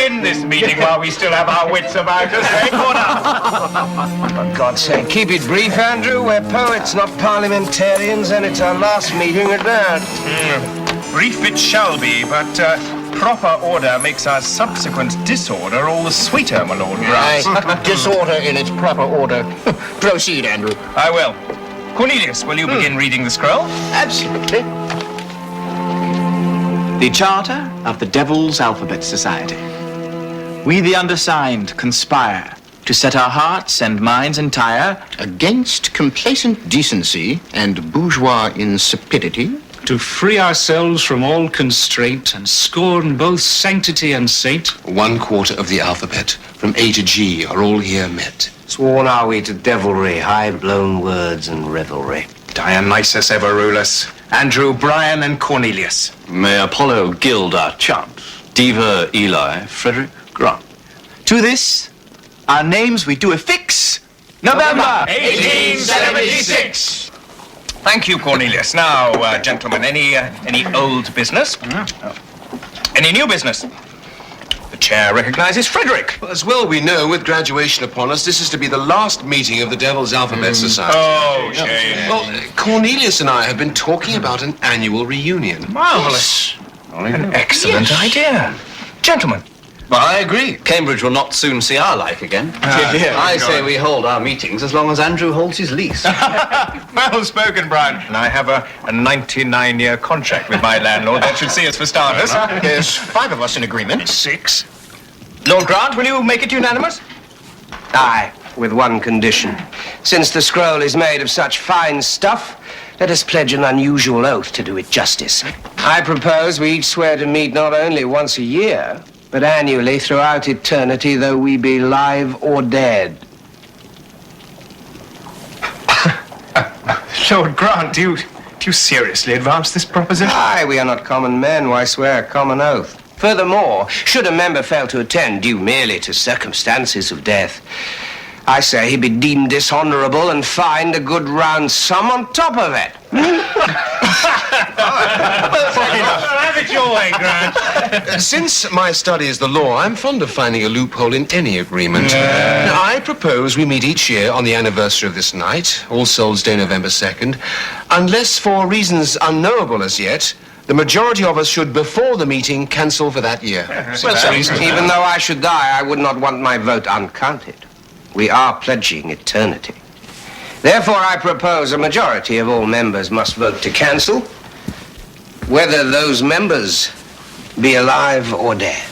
begin this meeting while we still have our wits about us, eh, Corner? For God's sake, keep it brief, Andrew. We're poets, not parliamentarians, and it's our last meeting at that. Brief it shall be, but proper order makes our subsequent disorder all the sweeter, my Lord Grant. Aye, disorder in its proper order. Proceed, Andrew. I will. Cornelius, will you begin reading the scroll? Absolutely. The Charter of the Devil's Alphabet Society. We, the undersigned, conspire to set our hearts and minds entire Against complacent decency and bourgeois insipidity, to free ourselves from all constraint and scorn both sanctity and saint. 1/4 of the alphabet, from A to G, are all here met. Sworn are we to devilry, high-blown words and revelry. Dionysus ever rule us. Andrew, Brian, and Cornelius. May Apollo gild our chant. Diva, Eli, Frederick, Grant. To this, our names we do affix. November 1876. Thank you, Cornelius. Now, gentlemen, any old business? Any new business? The chair recognizes Frederick. Well, as well we know, with graduation upon us, this is to be the last meeting of the Devil's Alphabet Society. Oh, shame. Well, Cornelius and I have been talking about an annual reunion. Marvelous. An excellent idea. Gentlemen. Well, I agree. Cambridge will not soon see our like again. I say we hold our meetings as long as Andrew holds his lease. Well spoken, Brian. And I have a 99-year contract with my landlord. That should see us for starters. There's 5 of us in agreement. 6. Lord Grant, will you make it unanimous? Aye, with one condition. Since the scroll is made of such fine stuff, let us pledge an unusual oath to do it justice. I propose we each swear to meet not only once a year, but annually throughout eternity, though we be live or dead. Lord Grant, do you seriously advance this proposition? Aye, we are not common men. Why swear a common oath? Furthermore, should a member fail to attend due merely to circumstances of death, I say he be deemed dishonorable and fined a good round sum on top of it. Have it your way, Grant. Since my study is the law, I'm fond of finding a loophole in any agreement. Now, I propose we meet each year on the anniversary of this night, All Souls' Day, November 2nd, unless for reasons unknowable as yet, the majority of us should, before the meeting, cancel for that year. Even though I should die, I would not want my vote uncounted. We are pledging eternity. Therefore, I propose a majority of all members must vote to cancel, whether those members be alive or dead.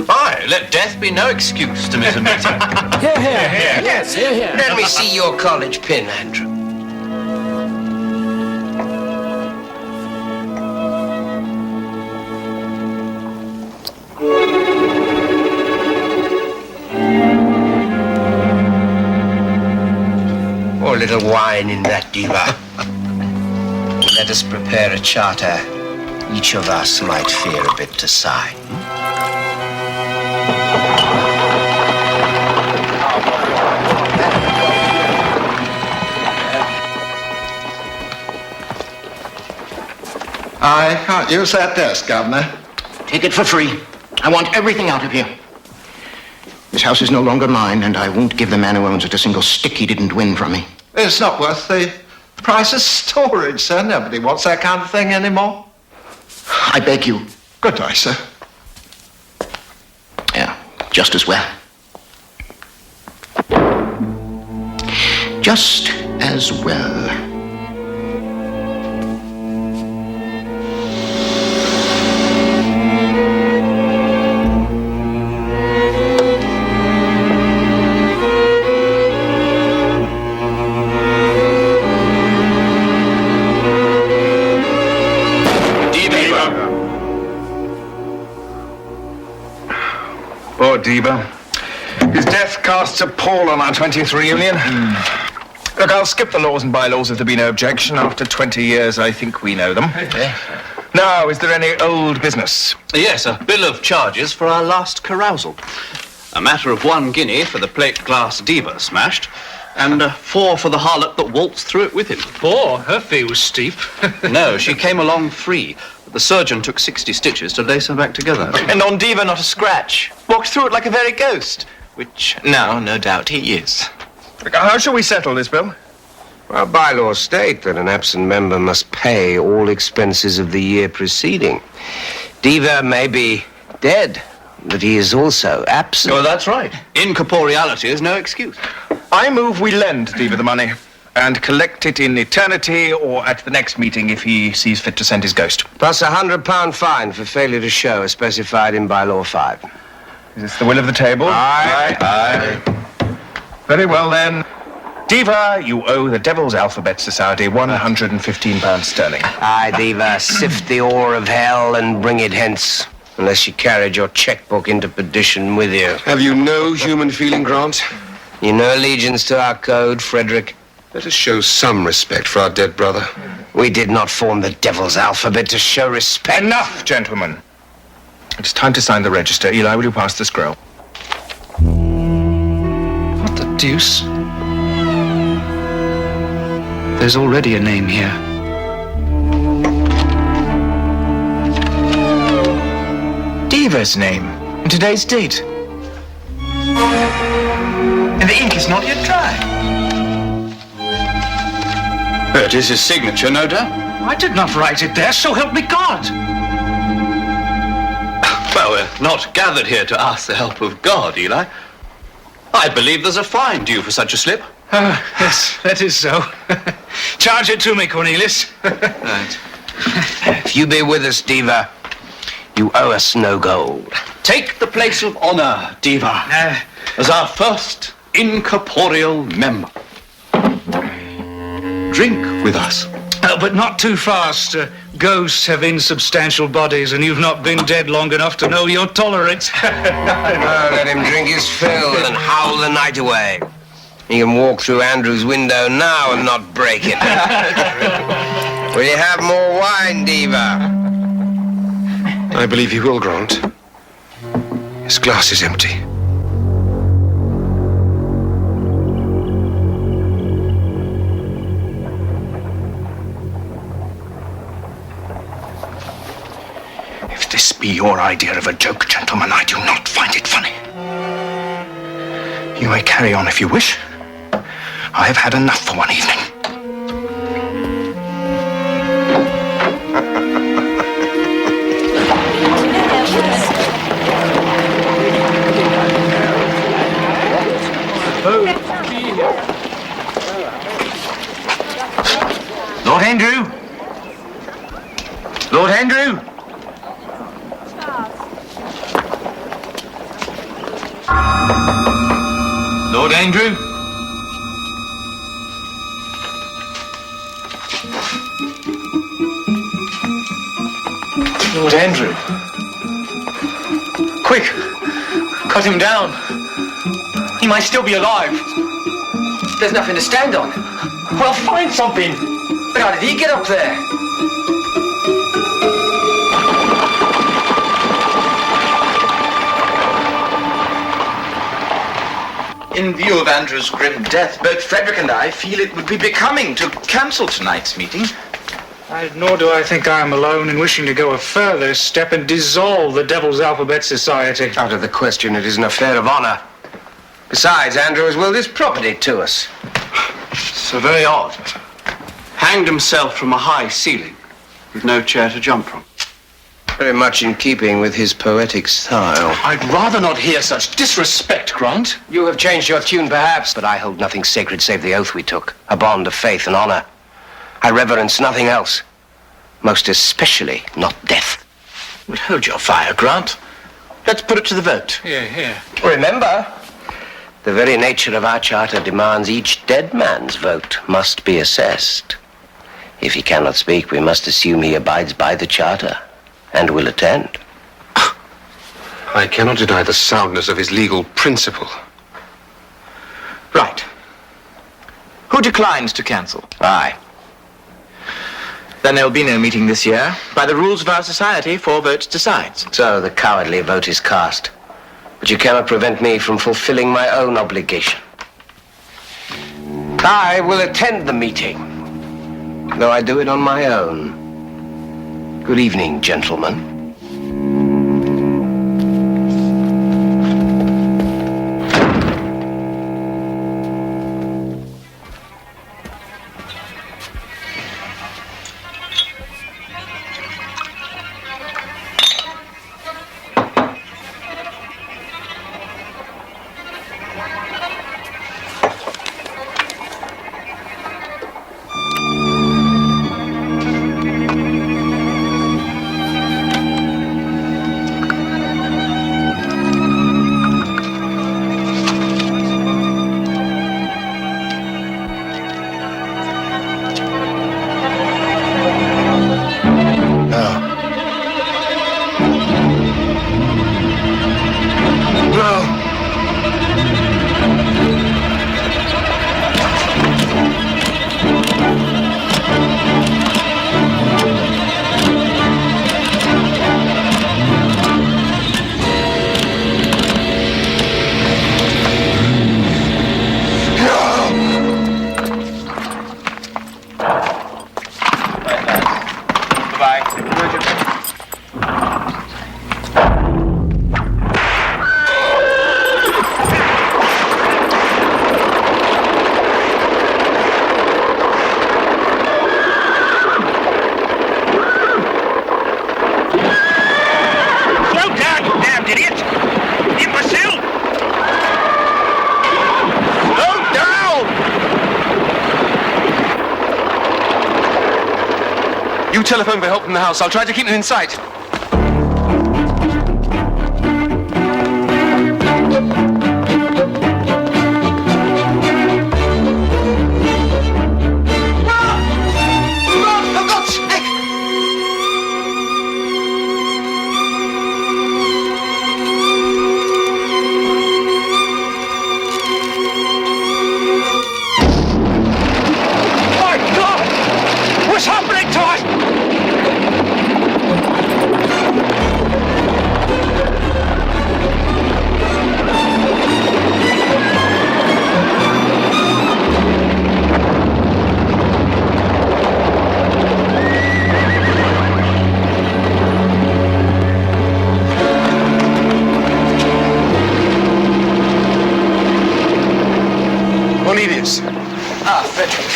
Aye, let death be no excuse to miss a meeting. Yes. Let me see your college pin, Andrew. Pour a little wine in that, Diva. Let us prepare a charter each of us might fear a bit to sign. I can't use that desk, Governor. Take it for free. I want everything out of here. This house is no longer mine, and I won't give the man who owns it a single stick he didn't win from me. It's not worth the price of storage, sir. Nobody wants that kind of thing anymore. I beg you. Good day, sir. Yeah, just as well. Just as well. Diva. His death casts a pall on our 20th reunion. Look, I'll skip the laws and bylaws if there be no objection. After 20 years, I think we know them. Now, is there any old business? Yes, a bill of charges for our last carousal. A matter of 1 guinea for the plate glass Diva smashed, And 4 for the harlot that waltzed through it with him. 4? Her fee was steep. No, she came along free. But the surgeon took 60 stitches to lace her back together. And on Diva, not a scratch. Walked through it like a very ghost. Which, now, no doubt, he is. How shall we settle this, Bill? Well, bylaws state that an absent member must pay all expenses of the year preceding. Diva may be dead, but he is also absent. Oh, that's right. Incorporeality is no excuse. I move we lend Diva the money and collect it in eternity or at the next meeting if he sees fit to send his ghost. Plus £100 fine for failure to show as specified in bylaw 5. Is this the will of the table? Aye. Aye. Very well, then. Diva, you owe the Devil's Alphabet Society £115 sterling. Aye, Diva, sift the ore of hell and bring it hence, unless you carried your checkbook into perdition with you. Have you no human feeling, Grant? You know allegiance to our code, Frederick? Let us show some respect for our dead brother. We did not form the Devil's Alphabet to show respect. Enough, gentlemen. It's time to sign the register. Eli, will you pass the scroll? What the deuce? There's already a name here. Diva's name, and today's date. And the ink is not yet dry. It is his signature, no doubt. I did not write it there, so help me God. Well, we're not gathered here to ask the help of God, Eli. I believe there's a fine due for such a slip. Yes, that is so. Charge it to me, Cornelius. Right. If you be with us, Diva, you owe us no gold. Take the place of honor, Diva, as our first incorporeal member. Drink with us. But not too fast. Ghosts have insubstantial bodies, and you've not been dead long enough to know your tolerance. Let him drink his fill and howl the night away. He can walk through Andrew's window now and not break it. Will you have more wine, Diva? I believe he will, Grant. His glass is empty. If this be your idea of a joke, gentlemen, I do not find it funny. You may carry on if you wish. I have had enough for one evening. Lord Andrew! Lord Andrew! Lord Andrew? Lord Andrew. Quick! Cut him down. He might still be alive. There's nothing to stand on. Well, find something. But how did he get up there? In view of Andrew's grim death, both Frederick and I feel it would be becoming to cancel tonight's meeting. Nor do I think I am alone in wishing to go a further step and dissolve the Devil's Alphabet Society. Out of the question, it is an affair of honor. Besides, Andrew has willed his property to us. So very odd. Hanged himself from a high ceiling with no chair to jump from. Very much in keeping with his poetic style. I'd rather not hear such disrespect, Grant. You have changed your tune, perhaps, but I hold nothing sacred save the oath we took, a bond of faith and honor. I reverence nothing else, most especially not death. Well, hold your fire, Grant. Let's put it to the vote. Yeah. Remember, the very nature of our charter demands each dead man's vote must be assessed. If he cannot speak, we must assume he abides by the charter and will attend. I cannot deny the soundness of his legal principle. Right. Who declines to cancel? Aye. Then there'll be no meeting this year. By the rules of our society, 4 votes decides. So the cowardly vote is cast. But you cannot prevent me from fulfilling my own obligation. I will attend the meeting, though I do it on my own. Good evening, gentlemen. You telephone for help from the house. I'll try to keep them in sight.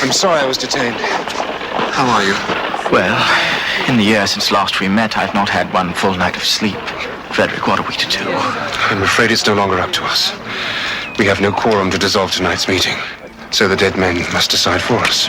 I'm sorry I was detained. How are you? Well, in the year since last we met, I've not had one full night of sleep. Frederick, what are we to do? I'm afraid it's no longer up to us. We have no quorum to dissolve tonight's meeting, so the dead men must decide for us.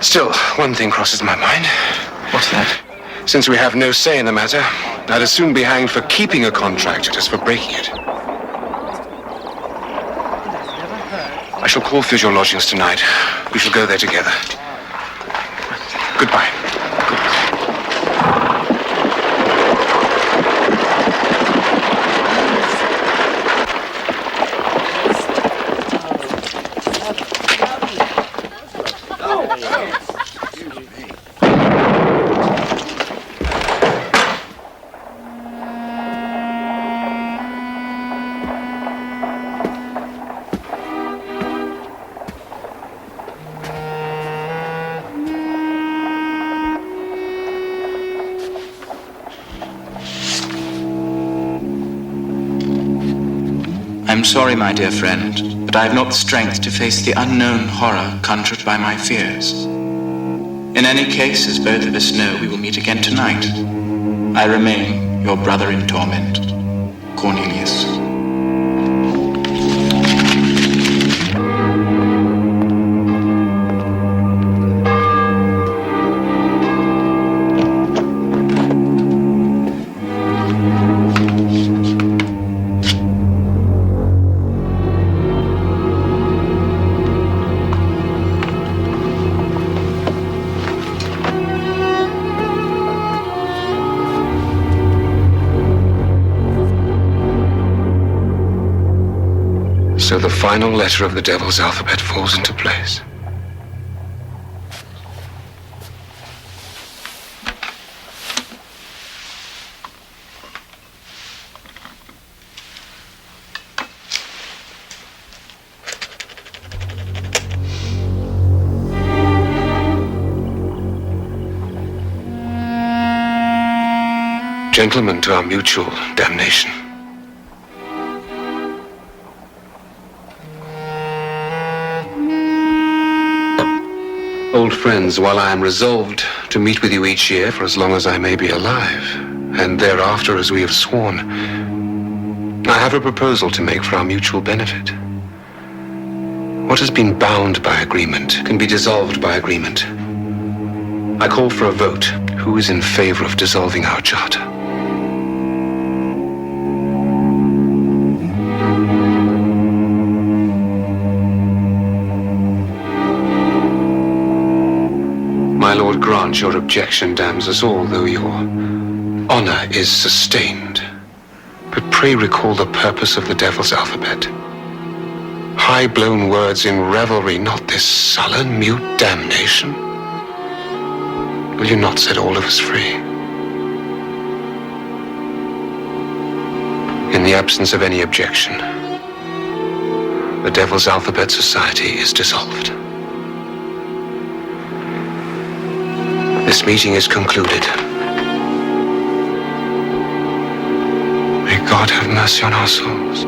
Still, one thing crosses my mind. What's that? Since we have no say in the matter, I'd as soon be hanged for keeping a contract as for breaking it. I shall call for your lodgings tonight. We shall go there together. Goodbye. I'm sorry, my dear friend, but I have not the strength to face the unknown horror conjured by my fears. In any case, as both of us know, we will meet again tonight. I remain your brother in torment, Cornelius. So the final letter of the devil's alphabet falls into place. Gentlemen, to our mutual damnation. Old friends, while I am resolved to meet with you each year for as long as I may be alive, and thereafter as we have sworn, I have a proposal to make for our mutual benefit. What has been bound by agreement can be dissolved by agreement. I call for a vote. Who is in favor of dissolving our charter? My lord, grant your objection damns us all, though your honor is sustained. But pray recall the purpose of the devil's alphabet. High-blown words in revelry, not this sullen, mute damnation. Will you not set all of us free? In the absence of any objection, the Devil's Alphabet Society is dissolved. This meeting is concluded. May God have mercy on our souls.